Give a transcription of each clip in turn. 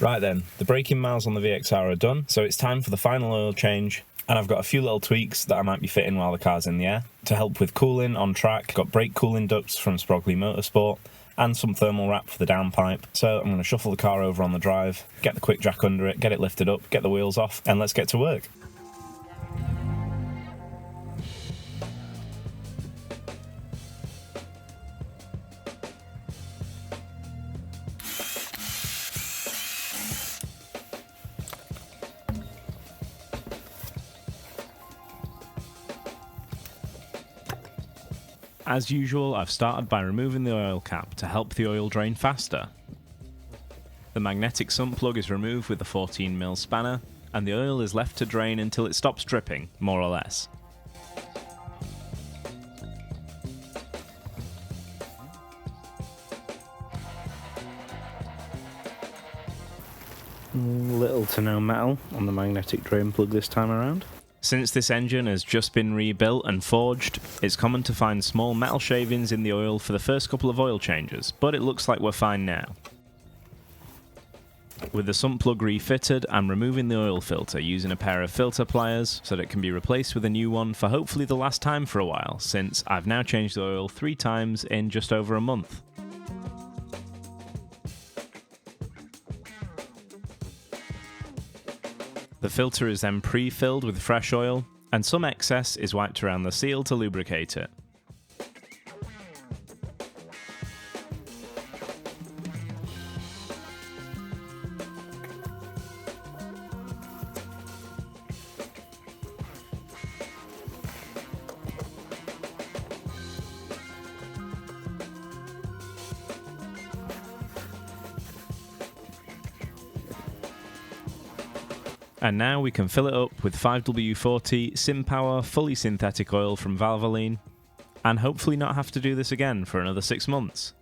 Right then, the braking miles on the VXR are done, so it's time for the final oil change. And I've got a few little tweaks that I might be fitting while the car's in the air. To help with cooling on track, got brake cooling ducts from Sprogly Motorsport, and some thermal wrap for the downpipe. So I'm going to shuffle the car over on the drive, get the quick jack under it, get it lifted up, get the wheels off, and let's get to work. As usual, I've started by removing the oil cap to help the oil drain faster. The magnetic sump plug is removed with a 14mm spanner, and the oil is left to drain until it stops dripping, more or less. Little to no metal on the magnetic drain plug this time around. Since this engine has just been rebuilt and forged, it's common to find small metal shavings in the oil for the first couple of oil changes, but it looks like we're fine now. With the sump plug refitted, I'm removing the oil filter using a pair of filter pliers so that it can be replaced with a new one for hopefully the last time for a while, since I've now changed the oil 3 times in just over a month. The filter is then pre-filled with fresh oil, and some excess is wiped around the seal to lubricate it. And now we can fill it up with 5W40 SimPower fully synthetic oil from Valvoline, and hopefully not have to do this again for another 6 months.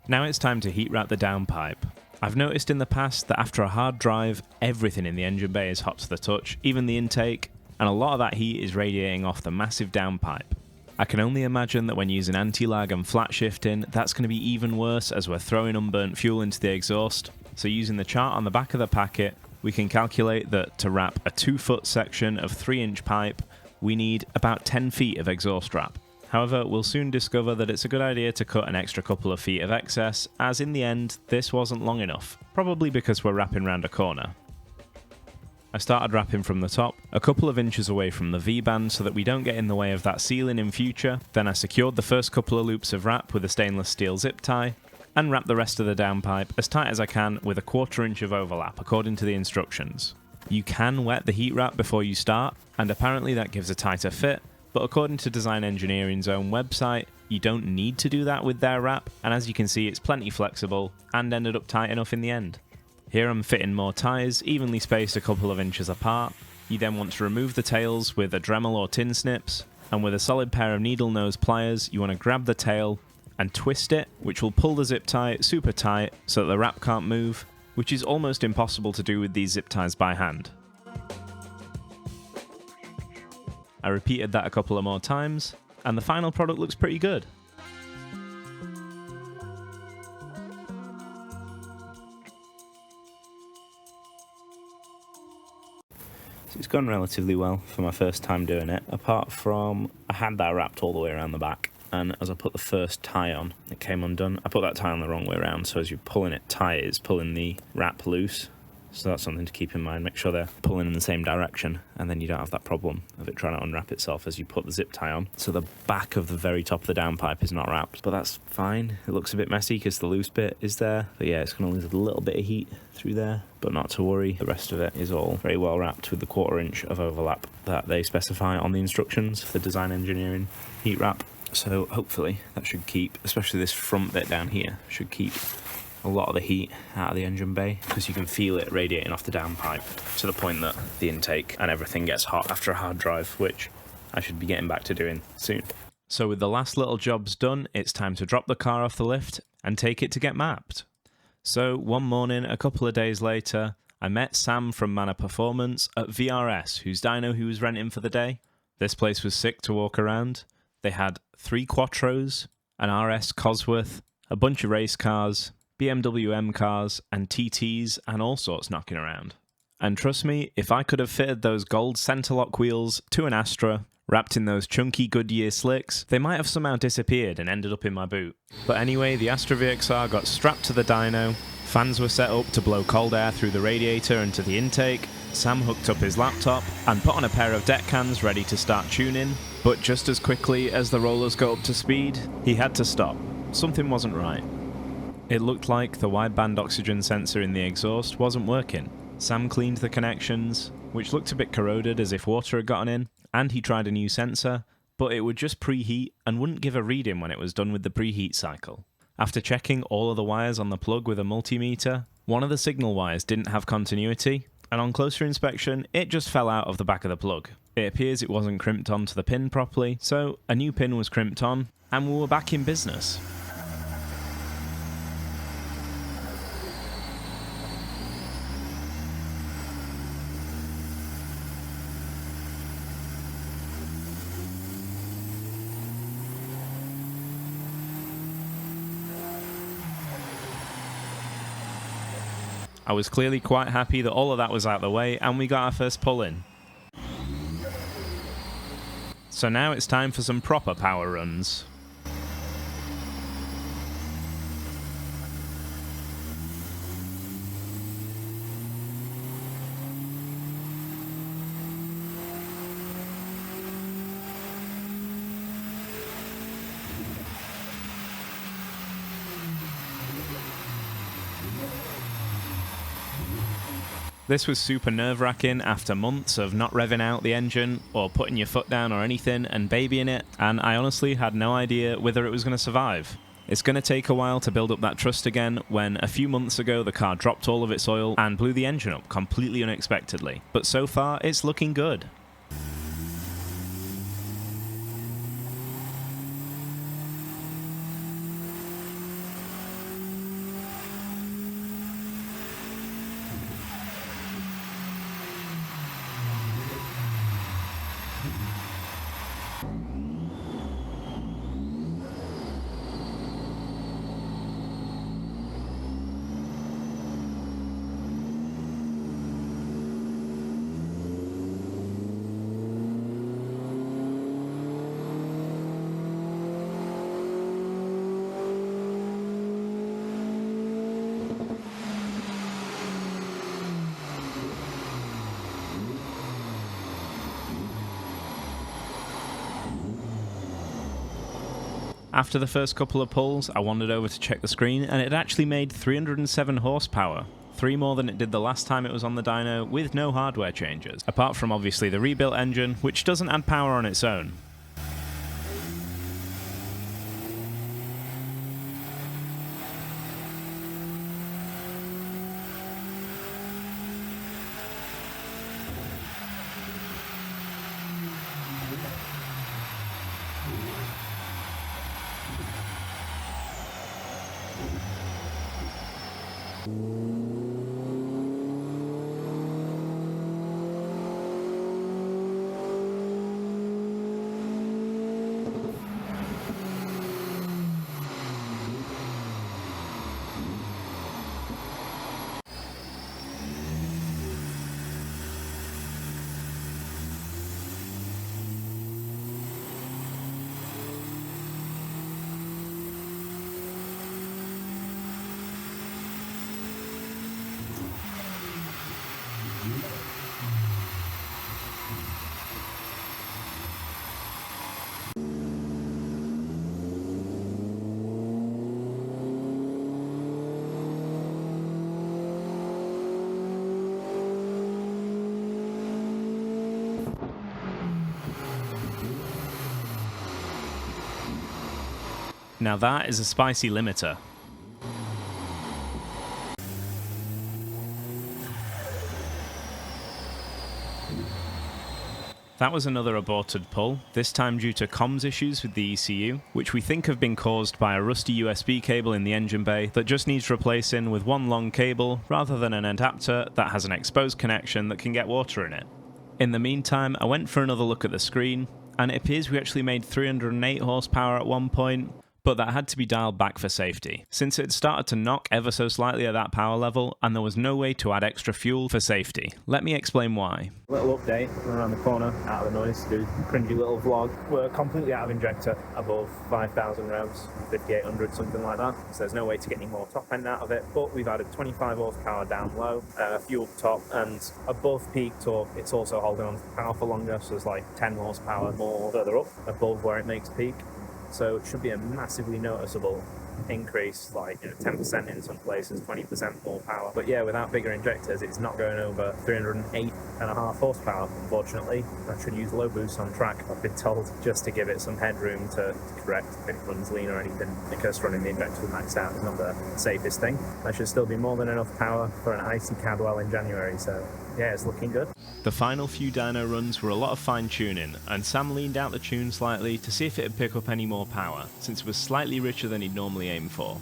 Now it's time to heat wrap the downpipe. I've noticed in the past that after a hard drive, everything in the engine bay is hot to the touch, even the intake, and a lot of that heat is radiating off the massive downpipe. I can only imagine that when using anti-lag and flat shifting, that's going to be even worse as we're throwing unburnt fuel into the exhaust. So using the chart on the back of the packet, we can calculate that to wrap a 2-foot section of 3-inch pipe, we need about 10 feet of exhaust wrap. However, we'll soon discover that it's a good idea to cut an extra couple of feet of excess, as in the end, this wasn't long enough, probably because we're wrapping round a corner. I started wrapping from the top, a couple of inches away from the V-band so that we don't get in the way of that sealing in future. Then I secured the first couple of loops of wrap with a stainless steel zip tie, and wrapped the rest of the downpipe as tight as I can with a 1/4 inch of overlap according to the instructions. You can wet the heat wrap before you start, and apparently that gives a tighter fit, but according to Design Engineering's own website, you don't need to do that with their wrap, and as you can see it's plenty flexible, and ended up tight enough in the end. Here I'm fitting more ties, evenly spaced a couple of inches apart. You then want to remove the tails with a Dremel or tin snips, and with a solid pair of needle nose pliers you want to grab the tail and twist it, which will pull the zip tie super tight so that the wrap can't move, which is almost impossible to do with these zip ties by hand. I repeated that a couple of more times, and the final product looks pretty good. So it's gone relatively well for my first time doing it, apart from I had that wrapped all the way around the back, and as I put the first tie on, it came undone. I put that tie on the wrong way around, so as you're pulling it tight, it's pulling the wrap loose. So that's something to keep in mind. Make sure they're pulling in the same direction, and then you don't have that problem of it trying to unwrap itself as you put the zip tie on. So the back of the very top of the downpipe is not wrapped, but that's fine. It looks a bit messy because the loose bit is there. But yeah, it's going to lose a little bit of heat through there, but not to worry. The rest of it is all very well wrapped with the 1/4 inch of overlap that they specify on the instructions for Design Engineering heat wrap. So hopefully that should keep, especially this front bit down here, should keep a lot of the heat out of the engine bay, because you can feel it radiating off the downpipe to the point that the intake and everything gets hot after a hard drive, which I should be getting back to doing soon. So with the last little jobs done, it's time to drop the car off the lift and take it to get mapped. So one morning, a couple of days later, I met Sam from Manor Performance at VRS, whose dyno he was renting for the day. This place was sick to walk around. They had 3 Quattros, an RS Cosworth, a bunch of race cars, BMW M cars, and TTs, and all sorts knocking around. And trust me, if I could have fitted those gold centerlock wheels to an Astra, wrapped in those chunky Goodyear slicks, they might have somehow disappeared and ended up in my boot. But anyway, the Astra VXR got strapped to the dyno, fans were set up to blow cold air through the radiator and to the intake, Sam hooked up his laptop and put on a pair of deck cans ready to start tuning, but just as quickly as the rollers got up to speed, he had to stop. Something wasn't right. It looked like the wideband oxygen sensor in the exhaust wasn't working. Sam cleaned the connections, which looked a bit corroded as if water had gotten in, and he tried a new sensor, but it would just preheat and wouldn't give a reading when it was done with the preheat cycle. After checking all of the wires on the plug with a multimeter, one of the signal wires didn't have continuity, and on closer inspection, it just fell out of the back of the plug. It appears it wasn't crimped onto the pin properly, so a new pin was crimped on, and we were back in business. I was clearly quite happy that all of that was out of the way and we got our first pull in. So now it's time for some proper power runs. This was super nerve-wracking after months of not revving out the engine or putting your foot down or anything and babying it, and I honestly had no idea whether it was going to survive. It's going to take a while to build up that trust again when a few months ago the car dropped all of its oil and blew the engine up completely unexpectedly, but so far it's looking good. After the first couple of pulls, I wandered over to check the screen and it actually made 307 horsepower, 3 more than it did the last time it was on the dyno with no hardware changes, apart from obviously the rebuilt engine, which doesn't add power on its own. Now that is a spicy limiter. That was another aborted pull, this time due to comms issues with the ECU, which we think have been caused by a rusty USB cable in the engine bay that just needs replacing with one long cable rather than an adapter that has an exposed connection that can get water in it. In the meantime, I went for another look at the screen, and it appears we actually made 308 horsepower at one point, but that had to be dialed back for safety, since it started to knock ever so slightly at that power level, and there was no way to add extra fuel for safety. Let me explain why. Little update, around the corner, out of the noise, do cringy little vlog. We're completely out of injector, above 5,000 revs, 5,800, something like that. So there's no way to get any more top end out of it, but we've added 25 horsepower down low, fuel top, and above peak torque, it's also holding on to the power for longer, so there's like 10 horsepower more further up, above where it makes peak. So it should be a massively noticeable increase, like 10% in some places, 20% more power. But yeah, without bigger injectors, it's not going over 308.5 horsepower, unfortunately. I should use low boost on track, I've been told, just to give it some headroom to correct if it runs lean or anything, because running the injector maxed out is not the safest thing. There should still be more than enough power for an icy Cadwell in January, so yeah, it's looking good. The final few dyno runs were a lot of fine tuning, and Sam leaned out the tune slightly to see if it would pick up any more power, since it was slightly richer than he'd normally aim for.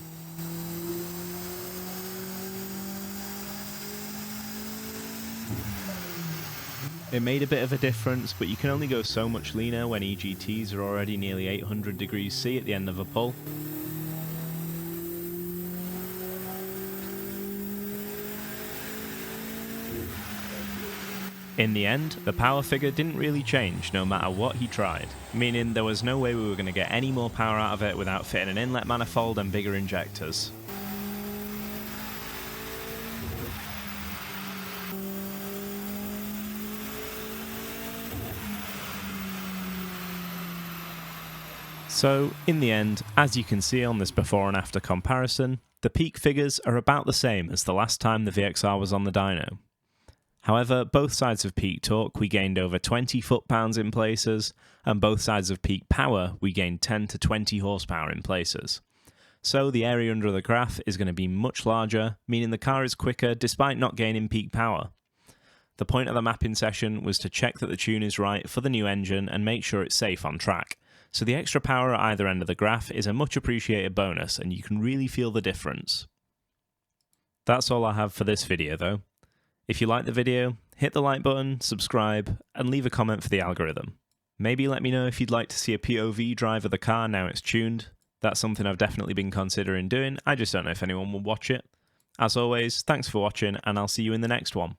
It made a bit of a difference, but you can only go so much leaner when EGTs are already nearly 800 degrees C at the end of a pull. In the end, the power figure didn't really change no matter what he tried, meaning there was no way we were going to get any more power out of it without fitting an inlet manifold and bigger injectors. So, in the end, as you can see on this before and after comparison, the peak figures are about the same as the last time the VXR was on the dyno. However, both sides of peak torque we gained over 20 foot-pounds in places, and both sides of peak power we gained 10 to 20 horsepower in places. So the area under the graph is going to be much larger, meaning the car is quicker despite not gaining peak power. The point of the mapping session was to check that the tune is right for the new engine and make sure it's safe on track. So the extra power at either end of the graph is a much appreciated bonus, and you can really feel the difference. That's all I have for this video though. If you liked the video, hit the like button, subscribe, and leave a comment for the algorithm. Maybe let me know if you'd like to see a POV drive of the car now it's tuned. That's something I've definitely been considering doing, I just don't know if anyone will watch it. As always, thanks for watching, and I'll see you in the next one.